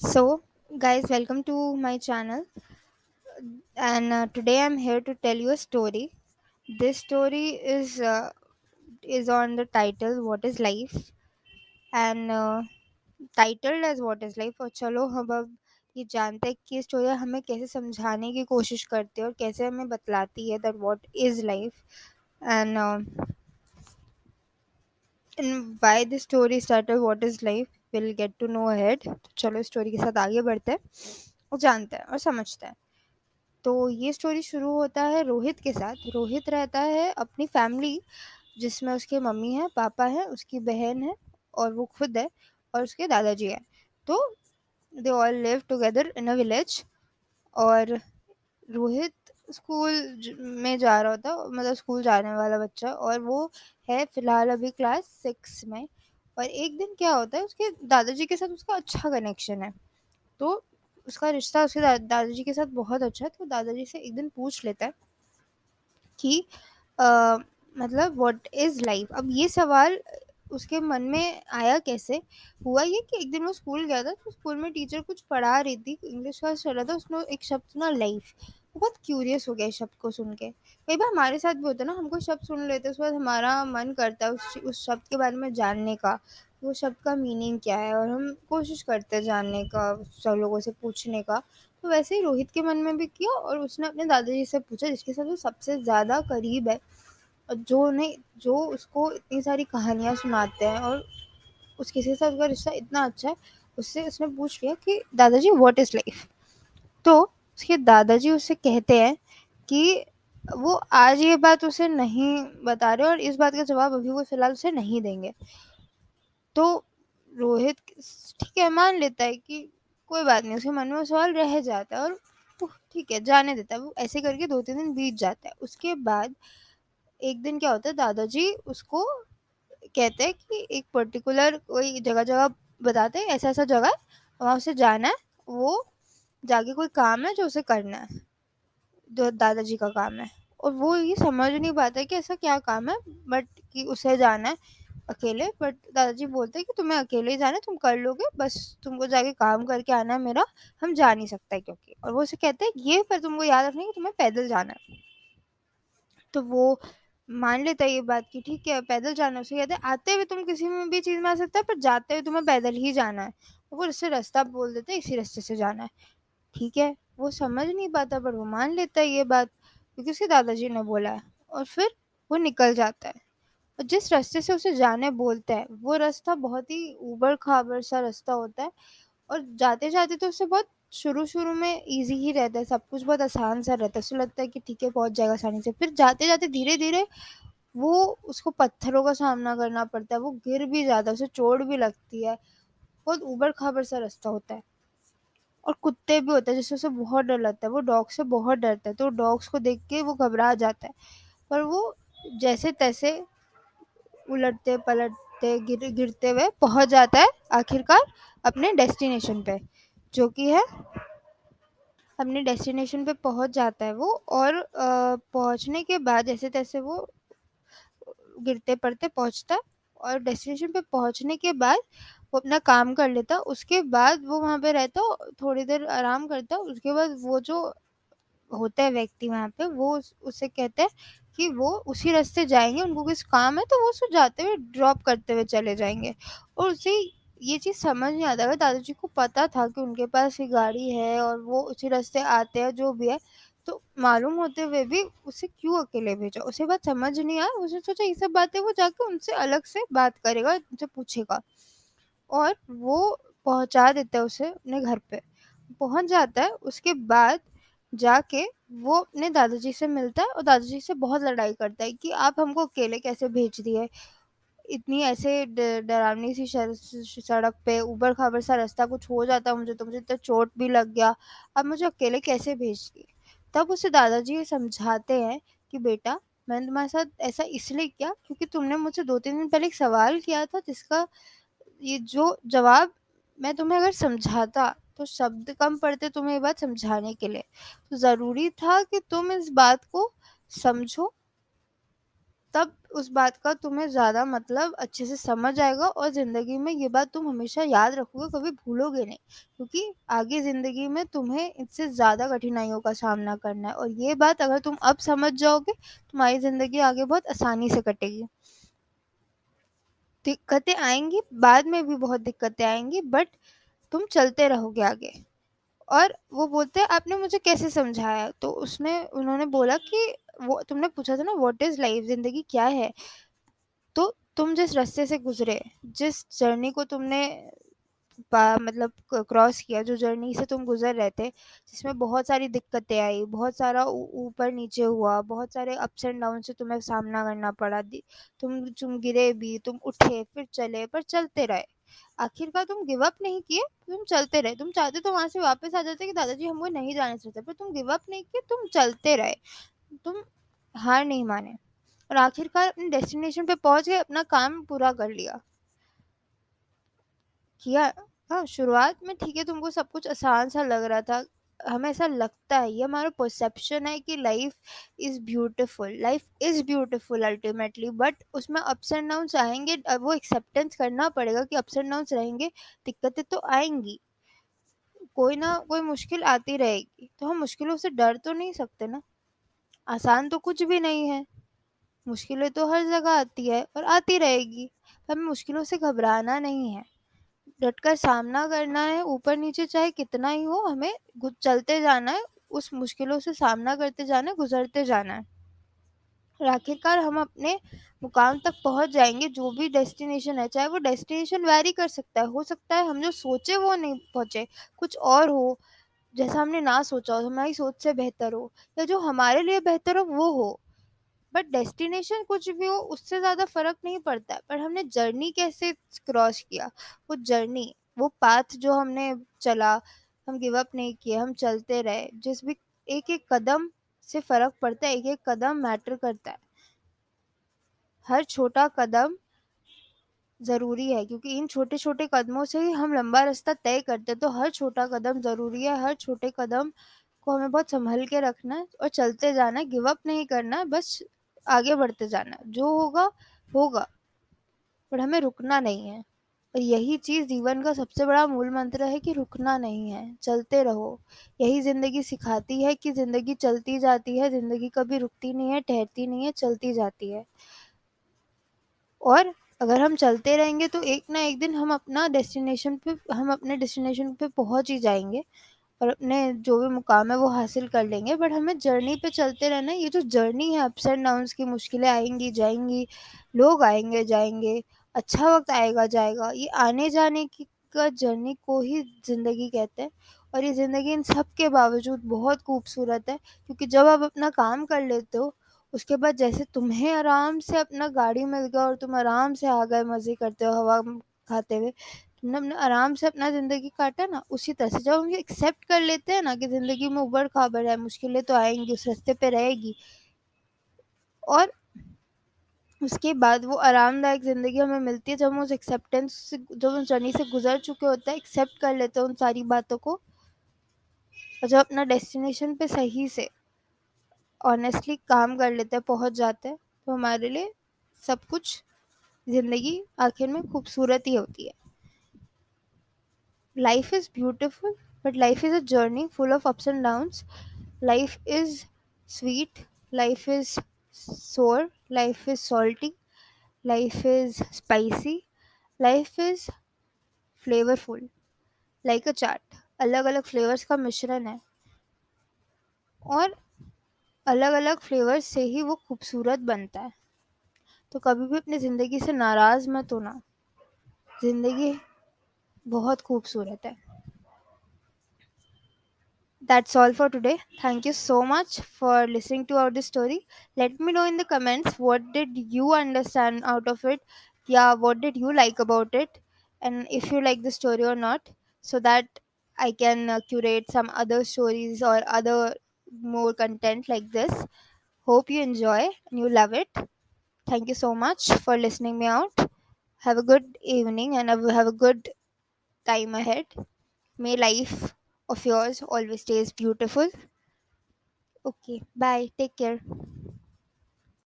So, guys, welcome to my channel. And today I'm here to tell you a story. This story is on the title "What is Life?" and titled as "What is Life?" और चलो हम अब ये जानते हैं कि ये story हमें कैसे समझाने की कोशिश करती है और कैसे हमें बतलाती है that what is life and why the story started what is life we'll get to know ahead. तो चलो स्टोरी के साथ आगे बढ़ते हैं और जानते हैं और समझते हैं. तो ये स्टोरी शुरू होता है रोहित के साथ. रोहित रहता है अपनी फैमिली जिसमें उसके मम्मी है, पापा है, उसकी बहन है और वो खुद है और उसके दादाजी है. तो they all live together in a village. और रोहित में जा रहा होता, मतलब स्कूल जाने वाला बच्चा, और वो है फिलहाल अभी क्लास 6 में. और एक दिन क्या होता है, उसके दादाजी के साथ उसका अच्छा कनेक्शन है. तो उसका रिश्ता उसके दादाजी के साथ बहुत अच्छा है. तो दादाजी से एक दिन पूछ लेता है कि अ, मतलब व्हाट इज़ लाइफ. अब ये सवाल उसके मन में आया कैसे. हुआ ये कि एक दिन वो स्कूल गया था, तो स्कूल में टीचर कुछ पढ़ा रही थी, इंग्लिश क्लास चल रहा था, उसने एक शब्द सुना लाइफ. वो बहुत क्यूरियस हो गया इस शब्द को सुन के. कई बार हमारे साथ भी होता है ना, हमको शब्द सुन लेते हैं, उसके बाद हमारा मन करता है उस शब्द के बारे में जानने का, वो शब्द का मीनिंग क्या है, और हम कोशिश करते हैं जानने का, सब लोगों से पूछने का. तो वैसे ही रोहित के मन में भी किया, और उसने अपने दादाजी से पूछा जिसके साथ वो सबसे ज़्यादा करीब है, और जो उसको इतनी सारी कहानियाँ सुनाते हैं, और उसके साथ उसका रिश्ता इतना अच्छा है. उससे उसने पूछ लिया कि दादाजी व्हाट इज़ लाइफ. तो उसके दादाजी उससे कहते हैं कि वो आज ये बात उसे नहीं बता रहे, और इस बात का जवाब अभी वो फ़िलहाल उसे नहीं देंगे. तो रोहित ठीक है, मान लेता है कि कोई बात नहीं, उसके मन में वो सवाल रह जाता है, और वो ठीक है जाने देता है. वो ऐसे करके 2-3 दिन बीत जाता है. उसके बाद एक दिन क्या होता है, दादाजी उसको कहते हैं कि एक पर्टिकुलर कोई जगह बताते हैं, ऐसा-ऐसा जगह है, वहाँ उसे जाना है. वो जाके कोई काम है जो उसे करना है, जो दादाजी का काम है. और वो ये समझ नहीं पाता है कि ऐसा क्या काम है, बट कि उसे जाना है अकेले. बट दादाजी बोलते हैं कि तुम्हें अकेले ही जाना है, तुम कर लोगे, बस तुमको जाके काम करके आना है मेरा, हम जा नहीं सकते क्योंकि. और वो उसे कहते हैं ये पर तुमको याद रखना है कि तुम्हें पैदल जाना है. तो वो मान लेता है ये बात कि ठीक है पैदल जाना है. उसे कहते हैं आते हुए तुम किसी में भी चीज़ में आ सकता है, पर जाते हुए तुम्हें पैदल ही जाना है. वो उससे रास्ता बोल देते हैं, इसी रास्ते से जाना है. ठीक है, वो समझ नहीं पाता, पर वो मान लेता है ये बात क्योंकि उसके दादाजी ने बोला है. और फिर वो निकल जाता है. और जिस रास्ते से उसे जाने बोलता है, वो रास्ता बहुत ही ऊबड़-खाबड़ सा रास्ता होता है. और जाते-जाते तो उसे बहुत शुरू-शुरू में ईज़ी ही रहता है, सब कुछ बहुत आसान सा रहता है. उसे लगता है कि ठीक है पहुँच जाएगा आसानी से. फिर जाते-जाते धीरे-धीरे वो उसको पत्थरों का सामना करना पड़ता है, वो गिर भी जाता है, उसे चोट भी लगती है. बहुत ऊबड़-खाबड़ सा रास्ता होता है. और कुत्ते भी होते हैं जिससे उसे बहुत डर लगता है, वो डॉग से बहुत डरता है. तो डॉग्स को देख के वो घबरा जाता है. पर वो जैसे-तैसे उलटते-पलटते गिरते हुए पहुँच जाता है आखिरकार अपने डेस्टिनेशन पे, जो कि है अपने डेस्टिनेशन पे पहुँच जाता है वो. और पहुँचने के बाद जैसे-तैसे वो गिरते-पड़ते पहुँचता है. और डेस्टिनेशन पे पहुँचने के बाद वो अपना काम कर लेता है. उसके बाद वो वहाँ पे रहता, थोड़ी देर आराम करता. उसके बाद वो जो होते हैं व्यक्ति वहाँ पे, वो उसे कहते हैं कि वो उसी रास्ते जाएँगे, उनको कुछ काम है तो वो उसको जाते हुए ड्रॉप करते हुए चले जाएँगे. और उसे ये चीज़ समझ नहीं आता, अगर दादाजी को पता था कि उनके पास ये गाड़ी है और वो उसी रास्ते आते हैं जो भी है, तो मालूम होते हुए भी उसे क्यों अकेले भेजा? उसे बात समझ नहीं आई. उसने सोचा ये सब बातें वो जाके उनसे अलग से बात करेगा, उनसे पूछेगा. और वो पहुँचा देता है उसे अपने घर पे. पहुँच जाता है, उसके बाद जाके वो अपने दादाजी से मिलता है और दादाजी से बहुत लड़ाई करता है कि आप हमको अकेले कैसे भेज दिए? इतनी ऐसे डरावनी सी सड़क पे ऊबड़-खाबड़ सा रास्ता, कुछ हो जाता मुझे तो मुझे इतना चोट भी लग गया, आप मुझे अकेले कैसे भेज दिए? तब उसे दादाजी ये समझाते हैं कि बेटा मैंने तुम्हारे साथ ऐसा इसलिए किया क्योंकि तुमने मुझसे 2-3 दिन पहले एक सवाल किया था जिसका ये जो जवाब मैं तुम्हें अगर समझाता तो शब्द कम पड़ते तुम्हें ये बात समझाने के लिए. तो ज़रूरी था कि तुम इस बात को समझो तब उस बात का तुम्हें ज़्यादा मतलब अच्छे से समझ आएगा, और ज़िंदगी में ये बात तुम हमेशा याद रखोगे, कभी भूलोगे नहीं, क्योंकि आगे ज़िंदगी में तुम्हें इससे ज़्यादा कठिनाइयों का सामना करना है, और ये बात अगर तुम अब समझ जाओगे, तुम्हारी ज़िंदगी आगे बहुत आसानी से कटेगी। दिक्कतें आएंगी, बाद में भी बहुत दिक्कतें आएंगी, बट तुम चलते रहोगे आगे। और वो बोलते हैं आपने मुझे कैसे समझाया, तो उसने उन्होंने बोला कि वो तुमने पूछा था ना व्हाट इज लाइफ, जिंदगी क्या है, तो तुम जिस रास्ते से गुजरे, जिस जर्नी को तुमने मतलब क्रॉस किया, जो जर्नी से तुम गुजर रहे थे, जिसमें बहुत सारी दिक्कतें आई, बहुत सारा ऊपर नीचे हुआ, बहुत सारे अप्स एंड डाउन से तुम्हें सामना करना पड़ा, तुम गिरे भी, तुम उठे फिर चले, पर चलते रहे। आखिरकार तुम गिव अप नहीं किए, तुम चलते रहे। तुम चाहते तो वहां से वापस आ जाते कि दादाजी हमको नहीं जाना चाहते, पर तुम गिव अप नहीं किए, तुम चलते रहे, तुम हार नहीं माने, और आखिरकार अपने डेस्टिनेशन पे पहुंच गए, अपना काम पूरा कर लिया, किया। हाँ, शुरुआत में ठीक है, तुमको सब कुछ आसान सा लग रहा था, हमें ऐसा लगता है, ये हमारा परसेप्शन है कि life is beautiful ultimately, but उसमें अप्स एंड डाउन्स आएंगे, अब वो एक्सेप्टेंस करना पड़ेगा कि अप्स एंड डाउन्स रहेंगे, दिक्कतें तो आएंगी, कोई ना कोई मुश्किल आती रहेगी, तो हम मुश्किलों से डर तो नहीं सकते ना, आसान तो कुछ भी नहीं है, मुश्किलें तो हर जगह आती है और आती रहेगी, हमें मुश्किलों से घबराना नहीं है, डटकर सामना करना है, ऊपर नीचे चाहे कितना ही हो, हमें चलते जाना है, उस मुश्किलों से सामना करते जाना है, गुजरते जाना है, और आखिरकार हम अपने मुकाम तक पहुंच जाएंगे, जो भी डेस्टिनेशन है, चाहे वो डेस्टिनेशन वैरी कर सकता है, हो सकता है हम जो सोचे वो नहीं पहुंचे, कुछ और हो, जैसा हमने ना सोचा हो, हमारी सोच से बेहतर हो, या जो हमारे लिए बेहतर हो वो हो, बट डेस्टिनेशन कुछ भी हो उससे ज़्यादा फर्क नहीं पड़ता है, पर हमने जर्नी कैसे क्रॉस किया, वो जर्नी, वो पाथ जो हमने चला, हम गिव अप नहीं किए, हम चलते रहे, जिस भी एक एक कदम से फर्क पड़ता है, एक एक कदम मैटर करता है, हर छोटा कदम ज़रूरी है, क्योंकि इन छोटे छोटे कदमों से ही हम लंबा रास्ता तय करते हैं, तो हर छोटा कदम ज़रूरी है, हर छोटे कदम को हमें बहुत संभल के रखना है और चलते जाना है, गिव अप नहीं करना है, बस आगे बढ़ते जाना है, जो होगा होगा, पर हमें रुकना नहीं है, और यही चीज़ जीवन का सबसे बड़ा मूल मंत्र है कि रुकना नहीं है, चलते रहो, यही ज़िंदगी सिखाती है कि ज़िंदगी चलती जाती है, ज़िंदगी कभी रुकती नहीं है, ठहरती नहीं है, चलती जाती है, और अगर हम चलते रहेंगे तो एक ना एक दिन हम अपने डेस्टिनेशन पे पहुंच ही जाएंगे, और अपने जो भी मुकाम है वो हासिल कर लेंगे, बट हमें जर्नी पे चलते रहना है, ये जो जर्नी है अप्स एंड डाउन्स की, मुश्किलें आएंगी जाएंगी, लोग आएंगे जाएंगे, अच्छा वक्त आएगा जाएगा, ये आने जाने की का जर्नी को ही ज़िंदगी कहते हैं, और ये ज़िंदगी इन सब के बावजूद बहुत खूबसूरत है, क्योंकि जब आप अपना काम कर लेते हो, उसके बाद जैसे तुम्हें आराम से अपना गाड़ी मिल गया और तुम आराम से आ गए मज़े करते हो हवा खाते हुए, तुमने अपने आराम से अपना ज़िंदगी काटा ना, उसी तरह से जब हम ये एक्सेप्ट कर लेते हैं ना कि ज़िंदगी में उबड़ खाबड़ है, मुश्किलें तो आएंगी, उस रास्ते पे रहेगी, और उसके बाद वो आरामदायक ज़िंदगी हमें मिलती है जब हम उस एक्सेप्टेंस से, जब उस जर्नी से गुजर चुके होते हैं, एक्सेप्ट कर लेते हैं उन सारी बातों को, और जब अपना डेस्टिनेशन पे सही से ऑनेस्टली काम कर लेते हैं, पहुंच जाते हैं, तो हमारे लिए सब कुछ, ज़िंदगी आखिर में खूबसूरत ही होती है। Life is beautiful, but life is a journey full of ups and downs. Life is sweet, life is sour, life is salty, life is spicy, life is flavorful, like a चाट, अलग अलग फ्लेवर्स का मिश्रण है, और अलग अलग flavours से ही वो खूबसूरत बनता है, तो कभी भी अपनी ज़िंदगी से नाराज़ मत होना, ज़िंदगी बहुत खूबसूरत है। That's all for today. Thank you so much for listening to our this story. Let me know in the comments what did you understand out of it? Yeah, what did you like about it? And if you like the story or not, so that I can curate some other stories or other more content like this. Hope you enjoy and you love it. Thank you so much for listening me out. Have a good evening and have a good time ahead. May life of yours always stays beautiful. Okay, bye. Take care.